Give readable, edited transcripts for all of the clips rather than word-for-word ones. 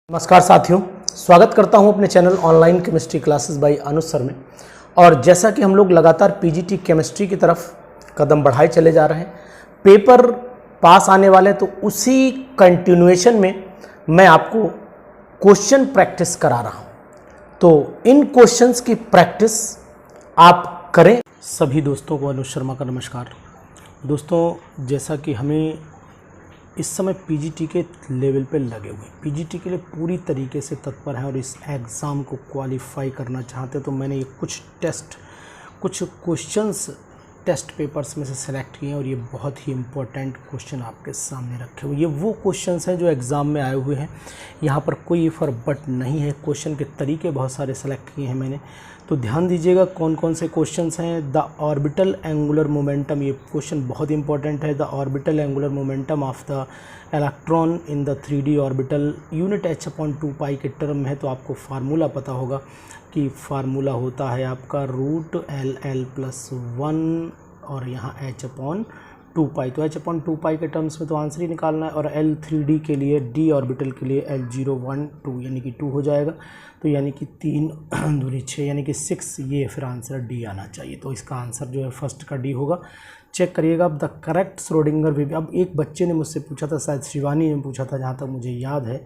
नमस्कार साथियों, स्वागत करता हूं अपने channel online chemistry classes bye अनुज सर में। और जैसा कि हम लोग लगातार पीजीटी केमिस्ट्री की तरफ कदम बढ़ाए चले जा रहे हैं, पेपर पास आने वाले, तो उसी कंटिन्यूएशन में मैं आपको क्वेश्चन प्रैक्टिस करा रहा हूं। तो इन क्वेश्चंस की प्रैक्टिस आप करें। सभी दोस्तों को अनुज शर्मा का नमस्कार। दोस्तों, जैसा कि हमें इस समय पीजीटी के लेवल पे लगे हुए, पीजीटी के लिए पूरी तरीके से तत्पर हैं और इस एग्ज़ाम को क्वालिफाई करना चाहते हैं, तो मैंने ये कुछ क्वेश्चंस टेस्ट पेपर्स में से सिलेक्ट किए हैं और ये बहुत ही इम्पोर्टेंट क्वेश्चन आपके सामने रखे हुए। ये वो क्वेश्चंस हैं जो एग्ज़ाम में आए हुए हैं, यहाँ पर कोई इफ़ और बट नहीं है। क्वेश्चन के तरीके बहुत सारे सेलेक्ट किए हैं मैंने, तो ध्यान दीजिएगा कौन कौन से क्वेश्चंस हैं। द ऑर्बिटल एंगुलर मोमेंटम, ये क्वेश्चन बहुत इंपॉर्टेंट है। The orbital angular momentum of the electron in the 3D orbital unit h/2π के टर्म है, तो आपको फार्मूला पता होगा कि फार्मूला होता है आपका √LL+1 और यहाँ h/2π। तो h/2π के टर्म्स में तो आंसर ही निकालना है। और L3D के लिए, d ऑर्बिटल के लिए L0 1 2 यानी कि 2 हो जाएगा, तो यानी कि 3 दूनी 6 यानी कि 6, ये फिर आंसर डी आना चाहिए। तो इसका आंसर जो है फर्स्ट का डी होगा। चेक करिएगा। अब द करेक्ट श्रोडिंगर वेव, अब एक बच्चे ने मुझसे पूछा था, शायद शिवानी ने पूछा था जहाँ तक मुझे याद है,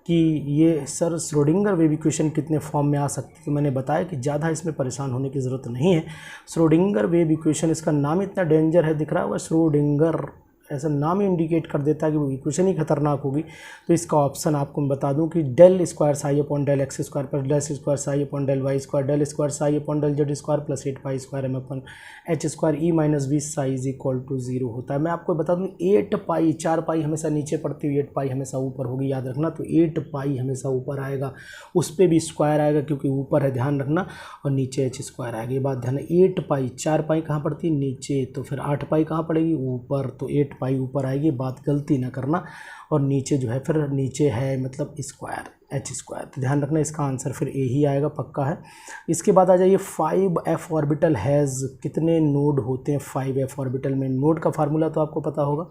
कि ये सर श्रोडिंगर वेव इक्वेशन कितने फॉर्म में आ सकती है। तो मैंने बताया कि ज़्यादा इसमें परेशान होने की ज़रूरत नहीं है। श्रोडिंगर वेव इक्वेशन, इसका नाम इतना डेंजर है, दिख रहा होगा श्रोडिंगर, ऐसा नाम ही इंडिकेट कर देता है कि वो इक्वेशन ही खतरनाक होगी। तो इसका ऑप्शन आपको मैं बता दूं कि del square psi upon del x square plus del square psi upon del y square del square psi upon del z square plus 8π square m upon h square e minus 20 psi is equal to 0 होता है। मैं आपको बता दूं 8π, 4π हमेशा नीचे पड़ती हुई, 8π हमेशा ऊपर होगी, याद रखना। तो 8π हमेशा ऊपर आएगा, उस पर भी स्क्वायर आएगा क्योंकि ऊपर है, ध्यान रखना, और नीचे h स्क्वायर आएगा। ये बात ध्यान है। 8π, 4π कहाँ पड़ती है? नीचे। तो फिर 8π कहाँ पड़ेगी? ऊपर। तो 8π ऊपर आएगी, बात गलती ना करना। और नीचे जो है, फिर नीचे है मतलब स्क्वायर, h स्क्वायर। तो ध्यान रखना, इसका आंसर फिर ए ही आएगा, पक्का है। इसके बाद आ जाइए 5f ऑर्बिटल हैज़, कितने नोड होते हैं 5f ऑर्बिटल में? नोड का फार्मूला तो आपको पता होगा,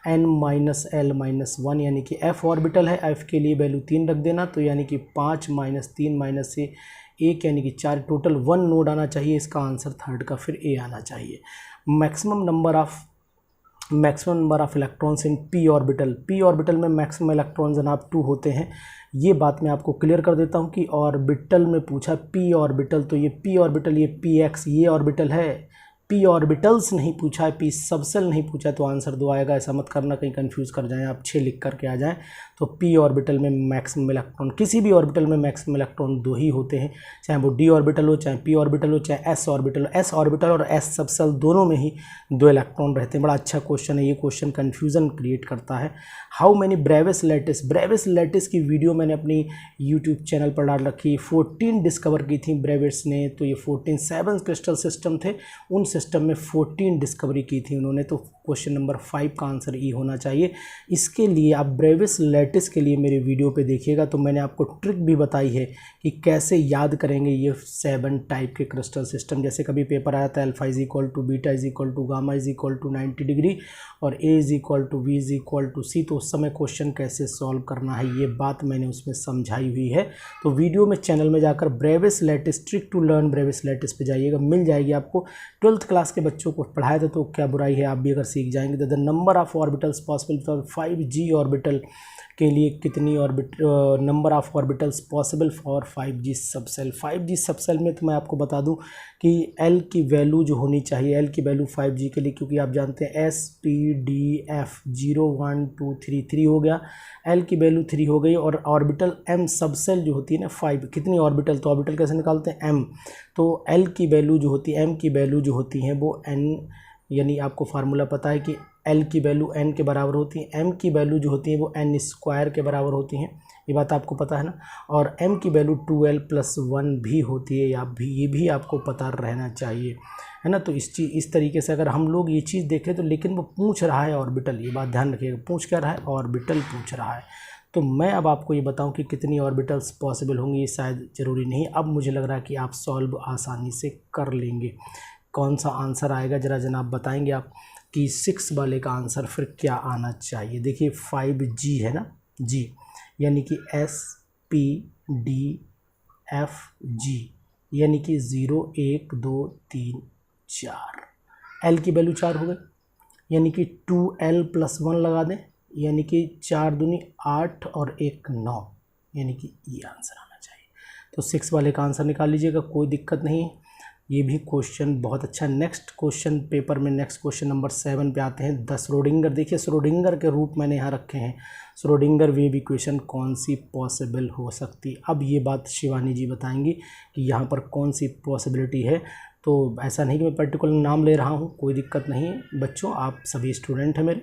n-l-1, यानी कि f ऑर्बिटल है, f के लिए वैल्यू 3 रख देना, तो यानी कि 5 - 3 - से 1 यानी कि 4, टोटल 1 नोड आना चाहिए। इसका आंसर थर्ड का फिर ए आना चाहिए। Maximum number of electrons in p orbital, p orbital में मैक्सिमम इलेक्ट्रॉन्स जनाब 2 होते हैं। ये बात मैं आपको क्लियर कर देता हूँ कि ऑर्बिटल में पूछा p ऑर्बिटल, तो ये p ऑर्बिटल, ये px, ये ऑर्बिटल है। p ऑर्बिटल्स नहीं पूछा है, p सबसेल नहीं पूछा है, तो आंसर 2 आएगा। ऐसा मत करना कहीं कंफ्यूज कर जाएं आप, 6 लिख करके आ जाएं। तो p ऑर्बिटल में मैक्सिमम इलेक्ट्रॉन, किसी भी ऑर्बिटल में मैक्सिमम इलेक्ट्रॉन 2 ही होते हैं, चाहे वो d ऑर्बिटल हो, चाहे p ऑर्बिटल हो, चाहे s ऑर्बिटल हो। s ऑर्बिटल और s सबसेल दोनों में ही 2 इलेक्ट्रॉन रहते हैं। बड़ा अच्छा क्वेश्चन है ये, क्वेश्चन कन्फ्यूज़न क्रिएट करता है। How many Brevis lattice, Brevis lattice की वीडियो मैंने अपनी यूट्यूब चैनल पर डाल रखी। 14 डिस्कवर की थी ब्रेविस ने, तो ये 14 7 क्रिस्टल सिस्टम थे, उन सिस्टम में 14 डिस्कवरी की थी उन्होंने। तो क्वेश्चन नंबर 5 का आंसर ई होना चाहिए। इसके लिए आप ब्रेविस लैटिस के लिए मेरे वीडियो पे देखिएगा, तो मैंने आपको ट्रिक भी बताई है कि कैसे याद करेंगे ये 7 टाइप के क्रिस्टल सिस्टम। जैसे कभी पेपर आया था alpha is equal to beta is equal to gamma is equal to 90 degree और A is equal to B is equal to C, तो उस समय क्वेश्चन कैसे सॉल्व करना है ये बात मैंने उसमें समझाई हुई है। तो वीडियो में चैनल में जाकर Bravais lattice, trick to learn Bravais lattice पे जाइएगा, मिल जाएगी आपको। 12th क्लास के बच्चों को पढ़ाया था तो क्या बुराई है, आप भी अगर सीख जाएंगे। The number of orbitals possible for 5G orbital के लिए कितनी number of orbitals possible for 5G subshell. 5G subshell में तो मैं आपको बता दूं कि L की वैल्यू जो होनी चाहिए, L की वैल्यू 5G के लिए, क्योंकि आप जानते हैं S P D F 0 1 2 3 3 हो गया, L की वैल्यू 3 हो गई। और ऑर्बिटल M सबसेल जो होती है ना 5, कितनी ऑर्बिटल, तो ऑर्बिटल कैसे निकालते हैं? M। तो L की वैल्यू जो होती है, M की वैल्यू जो होती है वो N, यानी आपको फार्मूला पता है कि L की वैल्यू N के बराबर होती है, M की वैल्यू जो होती है वो N स्क्वायर के बराबर होती हैं, ये बात आपको पता है ना। और M की वैल्यू 2L+1 भी होती है, ये भी आपको पता रहना चाहिए, है ना। तो इस तरीके से अगर हम लोग ये चीज़ देखें तो, लेकिन वो पूछ रहा है ऑर्बिटल, ये बात ध्यान रखिएगा, पूछ क्या रहा है? ऑर्बिटल पूछ रहा है। तो मैं अब आपको ये बताऊं कि कितनी ऑर्बिटल्स पॉसिबल होंगी, ये शायद ज़रूरी नहीं। अब मुझे लग रहा है कि आप सॉल्व आसानी से कर लेंगे। कौन सा आंसर आएगा ज़रा जनाब बताएंगे आप कि 6 वाले का आंसर फिर क्या आना चाहिए। देखिए 5G है ना, G यानी कि S PDFG, यानी कि 0 1 2 3 4। L की वैल्यू 4 हो गई, यानी कि 2L + 1 लगा दें, यानी कि 4 दूनी 8 और 1 9, यानी कि ये आंसर आना चाहिए। तो 6 वाले का आंसर निकाल लीजिएगा, कोई दिक्कत नहीं है। ये भी क्वेश्चन बहुत अच्छा। नेक्स्ट क्वेश्चन पेपर में नेक्स्ट क्वेश्चन नंबर 7 पे आते हैं। द श्रोडिंगर, देखिए श्रोडिंगर के रूप मैंने यहाँ रखे हैं। श्रोडिंगर वेव इक्वेशन कौन सी पॉसिबल हो सकती। अब ये बात शिवानी जी बताएंगी कि यहाँ पर कौन सी पॉसिबिलिटी है। तो ऐसा नहीं कि मैं पर्टिकुलर नाम ले रहा हूँ, कोई दिक्कत नहीं है बच्चों, आप सभी स्टूडेंट हैं मेरे,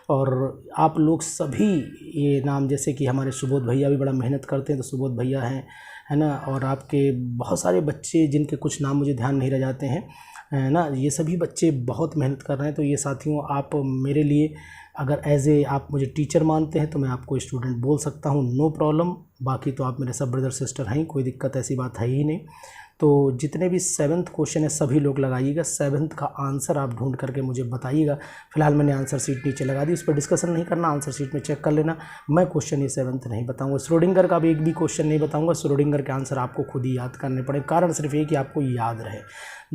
और आप लोग सभी ये नाम, जैसे कि हमारे सुबोध भैया भी बड़ा मेहनत करते हैं, तो सुबोध भैया हैं, है ना, और आपके बहुत सारे बच्चे जिनके कुछ नाम मुझे ध्यान नहीं रह जाते हैं, है ना, ये सभी बच्चे बहुत मेहनत कर रहे हैं। तो ये साथियों, आप मेरे लिए अगर एज ए आप मुझे टीचर मानते हैं तो मैं आपको स्टूडेंट बोल सकता हूँ, नो प्रॉब्लम। बाकी तो आप मेरे सब ब्रदर सिस्टर हैं, कोई दिक्कत ऐसी बात है ही नहीं। तो जितने भी 7th क्वेश्चन है सभी लोग लगाइएगा। 7th का आंसर आप ढूंढ करके मुझे बताइएगा। फिलहाल मैंने आंसर शीट नीचे लगा दी, उस पर डिस्कशन नहीं करना, आंसर शीट में चेक कर लेना। मैं क्वेश्चन ये 7th नहीं बताऊंगा। श्रोडिंगर का भी एक भी क्वेश्चन नहीं बताऊंगा। श्रोडिंगर के आंसर आपको खुद ही याद करने पड़े, कारण सिर्फ ये कि आपको याद रहे।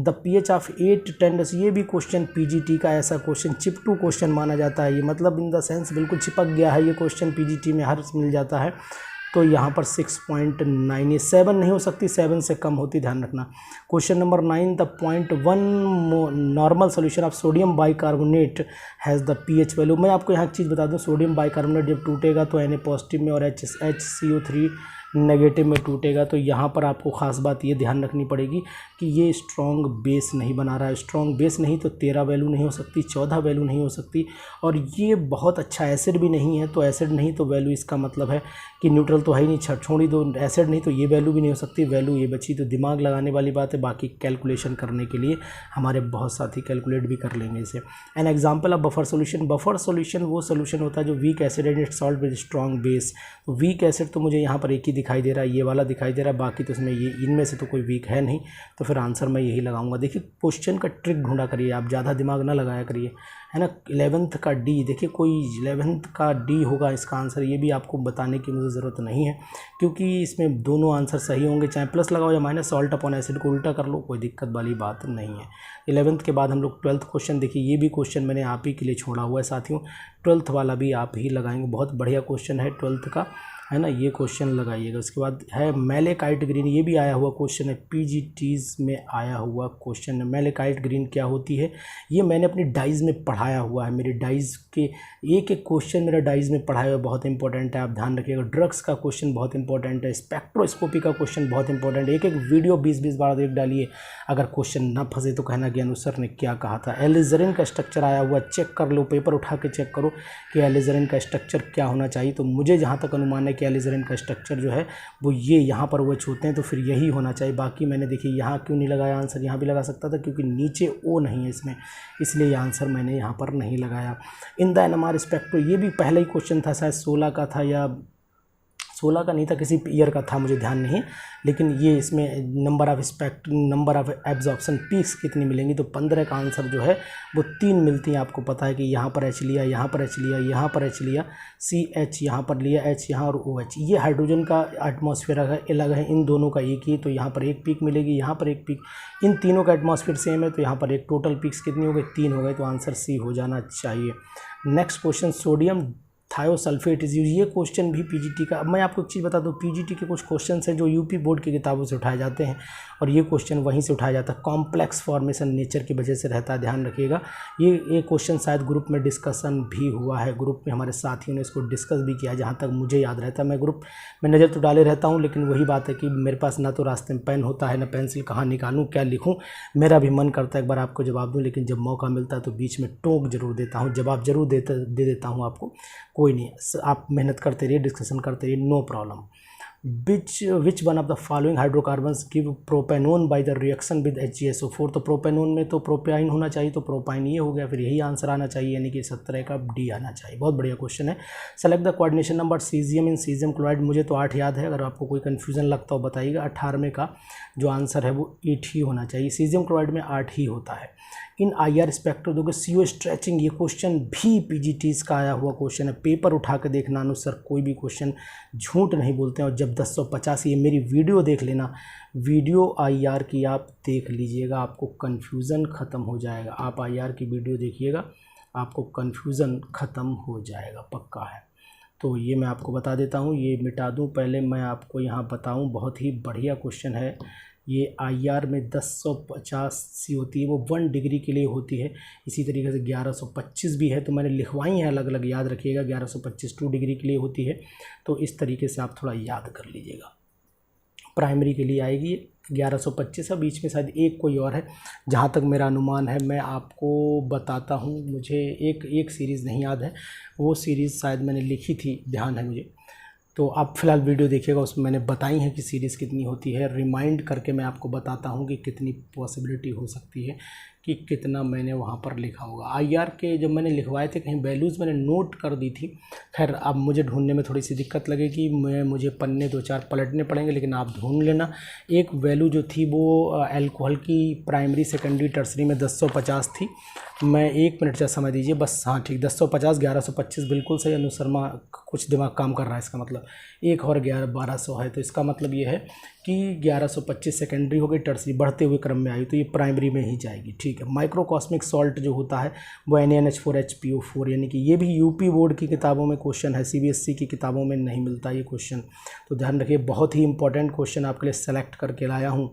द pH ऑफ 8 टेंडस, ये भी क्वेश्चन PGT का ऐसा क्वेश्चन चिपटू क्वेश्चन माना जाता है। ये मतलब इन द सेंस बिल्कुल चिपक गया है, ये क्वेश्चन PGT में हर मिल जाता है। तो यहाँ पर 6.9, 7 नहीं हो सकती, 7 से कम होती, ध्यान रखना। Question number 9, the 0.1 normal solution of sodium bicarbonate has the pH value. मैं आपको यहाँ एक चीज़ बता दूँ, सोडियम बाइकार्बोनेट जब टूटेगा तो Na पॉजिटिव में और HCO3 नेगेटिव में टूटेगा। तो यहाँ पर आपको ख़ास बात ये ध्यान रखनी पड़ेगी कि ये स्ट्रॉन्ग बेस नहीं बना रहा है। स्ट्रॉन्ग बेस नहीं तो 13 वैल्यू नहीं हो सकती, 14 वैल्यू नहीं हो सकती, और ये बहुत अच्छा एसिड भी नहीं है। तो एसिड नहीं तो वैल्यू, इसका मतलब है कि न्यूट्रल तो है ही नहीं, छोड़ी दो, एसिड नहीं तो ये वैल्यू भी नहीं हो सकती। वैल्यू ये बची तो दिमाग लगाने वाली बात है। बाकी कैलकुलेशन करने के लिए हमारे बहुत साथी कैलकुलेट भी कर लेंगे इसे। An example of buffer solution, buffer solution वो सोल्यूशन होता है जो weak acid and it salt with strong base. तो वीक एसिड तो मुझे यहाँ पर एक ही दिखाई दे रहा है, ये वाला दिखाई दे रहा है, बाकी तो इसमें ये इनमें से तो कोई वीक है नहीं, तो फिर आंसर मैं यही लगाऊंगा। देखिए क्वेश्चन का ट्रिक ढूंढा करिए, आप ज़्यादा दिमाग ना लगाया करिए, है ना। 11th का D, देखिए कोई 11th का D होगा इसका आंसर, ये भी आपको बताने की मुझे ज़रूरत नहीं है, क्योंकि इसमें दोनों आंसर सही होंगे, चाहे प्लस लगाओ या माइनस। सॉल्ट अपॉन एसिड को उल्टा कर लो, कोई दिक्कत वाली बात नहीं है। 11th के बाद हम लोग 12th क्वेश्चन देखिए, ये भी क्वेश्चन मैंने आप ही के लिए छोड़ा हुआ है साथियों। 12th वाला भी आप ही लगाएंगे, बहुत बढ़िया क्वेश्चन है 12th का, है ना, ये क्वेश्चन लगाइएगा। उसके बाद है मैलेकाइट ग्रीन, ये भी आया हुआ क्वेश्चन है, PGTs में आया हुआ क्वेश्चन है। मैलेकाइट ग्रीन क्या होती है, ये मैंने अपनी डाइज में पढ़ाया हुआ है। मेरे डाइज के एक एक क्वेश्चन मेरा डाइज में पढ़ाया हुआ, बहुत इंपॉर्टेंट है, आप ध्यान रखिएगा। ड्रग्स का क्वेश्चन बहुत इंपॉर्टेंट है, स्पेक्ट्रोस्कोपी का क्वेश्चन बहुत इंपॉर्टेंट है। एक एक वीडियो 20-20 बार देख डालिए, अगर क्वेश्चन ना फंसे तो कहना कि अनुसर ने क्या कहा था। एलिजरिन का स्ट्रक्चर आया हुआ, चेक कर लो, पेपर उठा के चेक करो कि एलिजरिन का स्ट्रक्चर क्या होना चाहिए। तो मुझे जहाँ तक अनुमान है कि एलिजरिन का स्ट्रक्चर जो है वो ये यहाँ पर वो छूते हैं, तो फिर यही होना चाहिए। बाकी मैंने देखिए यहाँ क्यों नहीं लगाया आंसर, यहाँ भी लगा सकता था क्योंकि नीचे ओ नहीं है इसमें, इसलिए ये आंसर मैंने यहाँ पर नहीं लगाया। इन द NMR स्पेक्ट्रो, ये भी पहला ही क्वेश्चन था, शायद 16 का था या 16 का नहीं था, किसी ईयर का था, मुझे ध्यान नहीं, लेकिन ये इसमें नंबर ऑफ एब्जॉर्प्शन पीक्स कितनी मिलेंगी, तो 15 का आंसर जो है वो 3 मिलती हैं। आपको पता है कि यहाँ पर H लिया, यहाँ पर H लिया, यहाँ पर H लिया, CH यहाँ पर लिया, H यहाँ और OH। ये हाइड्रोजन का एटमॉस्फेयर अलग है, इन दोनों का एक ही, तो यहाँ पर एक पीक मिलेगी, यहाँ पर एक पीक, इन तीनों का एटमॉस्फेयर सेम है, तो यहाँ पर एक टोटल पीक्स कितनी हो गई, 3 हो गए, तो आंसर C हो जाना चाहिए। Next question, sodium thiosulphate is use, ये क्वेश्चन भी PGT का। अब मैं आपको एक चीज़ बता दूं, PGT के कुछ क्वेश्चन हैं जो UP बोर्ड की किताबों से उठाए जाते हैं, और ये क्वेश्चन वहीं से उठाया जाता है, कॉम्प्लेक्स फॉर्मेशन नेचर की वजह से रहता है, ध्यान रखिएगा। ये क्वेश्चन शायद ग्रुप में डिस्कशन भी हुआ है, ग्रुप में हमारे साथियों ने इसको डिस्कस भी किया, जहाँ तक मुझे याद रहता है। मैं ग्रुप में नज़र तो डाले रहता हूँ, लेकिन वही बात है कि मेरे पास ना तो रास्ते में पेन होता है, ना पेंसिल, कहाँ निकालूँ, क्या लिखूँ। मेरा भी मन करता है एक बार आपको जवाब दूँ, लेकिन जब मौका मिलता है तो बीच में टोक जरूर देता हूँ, जवाब जरूर दे देता हूँ आपको। कोई नहीं, आप मेहनत करते रहिए, डिस्कशन करते रहिए, no problem. Which one of the following hydrocarbons give propanone by the reaction with HgSO4। तो प्रोपेनोन में तो प्रोपाइन होना चाहिए, तो प्रोपाइन ये हो गया, फिर यही आंसर आना चाहिए, यानी कि 17 का D आना चाहिए। बहुत बढ़िया क्वेश्चन है। Select the coordination number caesium in caesium chloride, मुझे तो 8 याद है, अगर आपको कोई कन्फ्यूजन लगता हो बताइएगा। 18वें का जो आंसर है वो 8 ही होना चाहिए, सीजियम क्लोराइड में 8 ही होता है। इन IR स्पेक्ट्रो दोगे। CO स्ट्रेचिंग, ये क्वेश्चन भी PGTs का आया हुआ क्वेश्चन है, पेपर उठा के देखना अनुसार कोई भी क्वेश्चन झूठ नहीं बोलते हैं। और जब 1050, ये मेरी वीडियो देख लेना, वीडियो IR की आप देख लीजिएगा, आपको कन्फ्यूज़न ख़त्म हो जाएगा। आप IR की वीडियो देखिएगा, आपको कन्फ्यूज़न ख़त्म हो जाएगा, पक्का है। तो ये मैं आपको बता देता हूँ, ये मिटा दूँ, पहले मैं आपको यहाँ बताऊँ, बहुत ही बढ़िया क्वेश्चन है ये। IR में 1050 सी होती है, वो 1 डिग्री के लिए होती है। इसी तरीके से 1125 भी है, तो मैंने लिखवाई है अलग अलग, याद रखिएगा। 1125 2 डिग्री के लिए होती है, तो इस तरीके से आप थोड़ा याद कर लीजिएगा। प्राइमरी के लिए आएगी 1125 है, बीच में शायद एक कोई और है, जहाँ तक मेरा अनुमान है। मैं आपको बताता हूँ, मुझे एक सीरीज़ नहीं याद है, वो सीरीज़ शायद मैंने लिखी थी, ध्यान है मुझे। तो आप फिलहाल वीडियो देखिएगा, उसमें मैंने बताई है कि सीरीज़ कितनी होती है। रिमाइंड करके मैं आपको बताता हूँ कि कितनी पॉसिबिलिटी हो सकती है, कि कितना मैंने वहाँ पर लिखा होगा। IR के जब मैंने लिखवाए थे, कहीं वैल्यूज़ मैंने नोट कर दी थी। खैर अब मुझे ढूंढने में थोड़ी सी दिक्कत लगेगी, मुझे पन्ने 2-4 पलटने पड़ेंगे, लेकिन आप ढूंढ लेना। एक वैल्यू जो थी वो अल्कोहल की प्राइमरी, सेकेंडरी, टर्सरी में 1050 थी। मैं 1 मिनट से समय दीजिए बस। हाँ ठीक, 1050 1125 बिल्कुल सही। अनु शर्मा, कुछ दिमाग काम कर रहा है, इसका मतलब 1 और 1200 है, तो इसका मतलब ये है कि 1125 सेकेंडरी हो गई, टर्सरी बढ़ते हुए क्रम में आई, तो ये प्राइमरी में ही जाएगी। ठीक है। माइक्रोकॉस्मिक सॉल्ट जो होता है वो NaNH4HPO4, यानी कि ये भी UP बोर्ड की किताबों में क्वेश्चन है, CBSE की किताबों में नहीं मिलता ये क्वेश्चन, तो ध्यान रखिए। बहुत ही इंपॉर्टेंट क्वेश्चन आपके लिए सेलेक्ट करके लाया हूँ।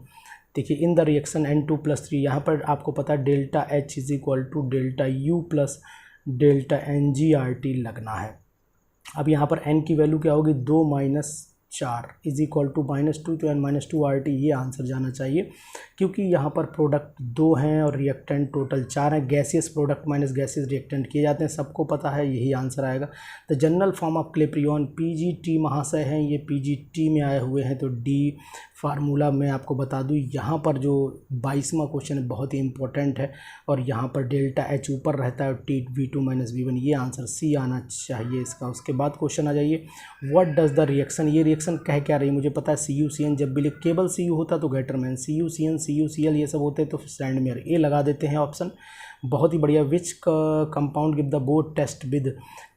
देखिए, इन द रिएक्शन N2+3, यहाँ पर आपको पता है delta H is equal to delta U plus delta NgRT लगना है। अब यहाँ पर n की वैल्यू क्या होगी, 2 - 4 इज इक्वल टू -2, तो N-2RT, ये आंसर जाना चाहिए, क्योंकि यहाँ पर प्रोडक्ट 2 हैं और रिएक्टेंट टोटल 4 हैं। Gaseous product minus gaseous reactant किए जाते हैं, सबको पता है, यही आंसर आएगा। The general form of Clapeyron, PGT महाशय हैं, ये PGT में आए हुए हैं, तो D फार्मूला मैं आपको बता दूं। यहाँ पर जो 22वां क्वेश्चन है बहुत ही इंपॉर्टेंट है, और यहाँ पर डेल्टा H ऊपर रहता है, T V2 - V1, ये आंसर C आना चाहिए इसका। उसके बाद क्वेश्चन आ जाइए, व्हाट डज द रिएक्शन, ये रिएक्शन कह क्या रही है मुझे पता है, CuCN, जब भी केवल Cu होता तो गेटरमैन, CuCN CuCl ये सब होते तो स्टैंडमेयर, ये लगा देते हैं ऑप्शन। बहुत ही बढ़िया। Which compound give the board test with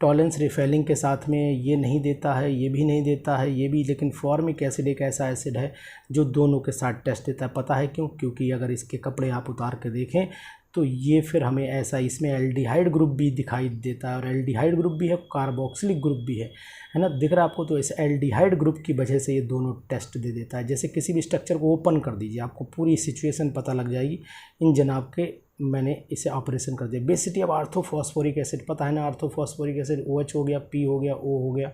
Tollens रिफेलिंग के साथ में, ये नहीं देता है, ये भी नहीं देता है, ये भी, लेकिन फॉर्मिक एसिड एक ऐसा एसिड है जो दोनों के साथ टेस्ट देता है। पता है क्यों? क्योंकि अगर इसके कपड़े आप उतार के देखें तो ये फिर हमें ऐसा, इसमें एल्डिहाइड ग्रुप भी दिखाई देता है, और एल्डिहाइड ग्रुप भी है, कार्बोक्सिलिक ग्रुप भी है ना, दिख रहा है आपको? तो इस एल्डिहाइड ग्रुप की वजह से ये दोनों टेस्ट दे देता है। जैसे किसी भी स्ट्रक्चर को ओपन कर दीजिए, आपको पूरी सिचुएशन पता लग जाएगी। इन जनाब के मैंने इसे ऑपरेशन कर दिया। बेसिटी ऑफ आर्थोफॉस्फोरिक एसिड, पता है ना, आर्थोफॉस्फोरिक एसिड OH हो गया, P हो गया, O हो गया,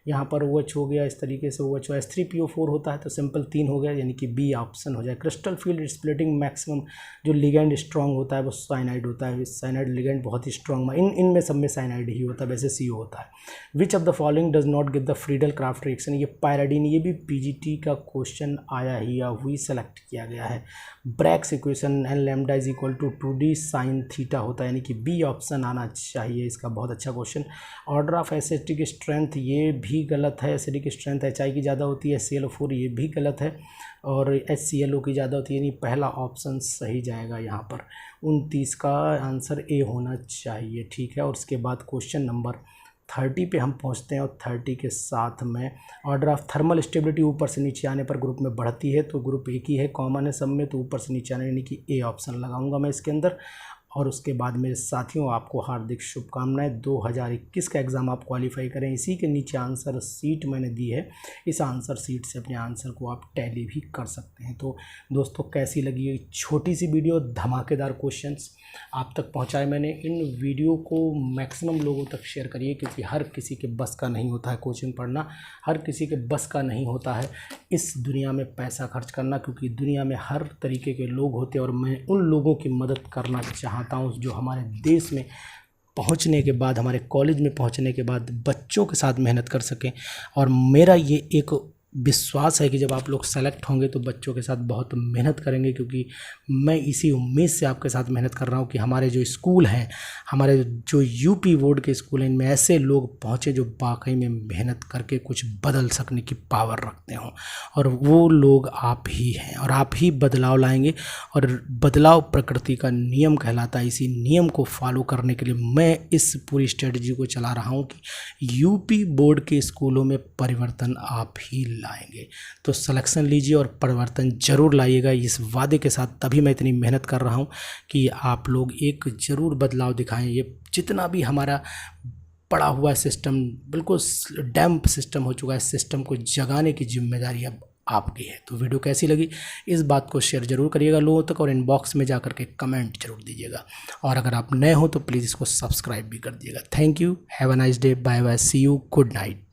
यहाँ पर OH हो गया, इस तरीके से OH H3PO4 होता है, तो सिंपल 3 हो गया, यानी कि B ऑप्शन हो जाए। क्रिस्टल फील्ड स्प्लिटिंग मैक्सिमम, जो लिगेंड स्ट्रांग होता है वो साइनाइड होता है, साइनाइड लिगेंड बहुत ही स्ट्रांग, इनमें सब में साइनाइड ही होता है, वैसे CO होता है। Which of the following does not give the Friedel craft reaction, ये पायराडीन, ये भी PGT का क्वेश्चन आया ही या हुई सेलेक्ट किया गया है। Bragg's equation n lambda is equal to 2D sin theta होता है, यानी कि B ऑप्शन आना चाहिए इसका। बहुत अच्छा question. Order of acidic strength, ये भी गलत है। एसिडिक स्ट्रेंथ HI की ज़्यादा होती है, HClO4 ये भी गलत है, और HClO की ज़्यादा होती है, यानी पहला ऑप्शन सही जाएगा यहाँ पर। 29 का आंसर A होना चाहिए, ठीक है। और उसके बाद क्वेश्चन नंबर 30 पे हम पहुँचते हैं, और 30 के साथ में ऑर्डर ऑफ थर्मल स्टेबिलिटी ऊपर से नीचे आने पर ग्रुप में बढ़ती है, तो ग्रुप एक ही है, कॉमन है सब में, तो ऊपर से नीचे आने, यानी कि A ऑप्शन लगाऊंगा मैं इसके अंदर। और उसके बाद मेरे साथियों, आपको हार्दिक शुभकामनाएं। 2021 का एग्ज़ाम आप क्वालिफाई करें। इसी के नीचे आंसर सीट मैंने दी है, इस आंसर सीट से अपने आंसर को आप टैली भी कर सकते हैं। तो दोस्तों, कैसी लगी ये छोटी सी वीडियो, धमाकेदार क्वेश्चंस आप तक पहुंचाए मैंने। इन वीडियो को मैक्सिमम लोगों तक शेयर करिए, क्योंकि हर किसी के बस का नहीं होता है कोचिंग पढ़ना, हर किसी के बस का नहीं होता है इस दुनिया में पैसा खर्च करना, क्योंकि दुनिया में हर तरीके के लोग होते हैं, और मैं उन लोगों की मदद करना चाहता हूँ जो हमारे देश में पहुंचने के बाद, हमारे कॉलेज में पहुंचने के बाद बच्चों के साथ मेहनत कर सकें। और मेरा ये एक विश्वास है कि जब आप लोग सेलेक्ट होंगे तो बच्चों के साथ बहुत मेहनत करेंगे, क्योंकि मैं इसी उम्मीद से आपके साथ मेहनत कर रहा हूँ कि हमारे जो स्कूल हैं, हमारे जो यूपी बोर्ड के स्कूल हैं, इनमें ऐसे लोग पहुँचे जो वाकई में मेहनत करके कुछ बदल सकने की पावर रखते हों, और वो लोग आप ही हैं, और आप ही बदलाव लाएंगे। और बदलाव प्रकृति का नियम कहलाता है। इसी नियम को फॉलो करने के लिए मैं इस पूरी स्ट्रेटजी को चला रहा हूँ कि यूपी बोर्ड के स्कूलों में परिवर्तन आप ही लाएंगे। तो सिलेक्शन लीजिए और परिवर्तन जरूर लाइएगा, इस वादे के साथ। तभी मैं इतनी मेहनत कर रहा हूँ कि आप लोग एक ज़रूर बदलाव दिखाएं। ये जितना भी हमारा पड़ा हुआ सिस्टम बिल्कुल डैम्प सिस्टम हो चुका है, सिस्टम को जगाने की जिम्मेदारी अब आपकी है। तो वीडियो कैसी लगी इस बात को शेयर जरूर करिएगा लोगों तक, और इनबॉक्स में जा कर के कमेंट जरूर दीजिएगा। और अगर आप नए हो तो प्लीज़ इसको सब्सक्राइब भी कर दीजिएगा। Thank you, have a nice day, bye bye, see you, good night.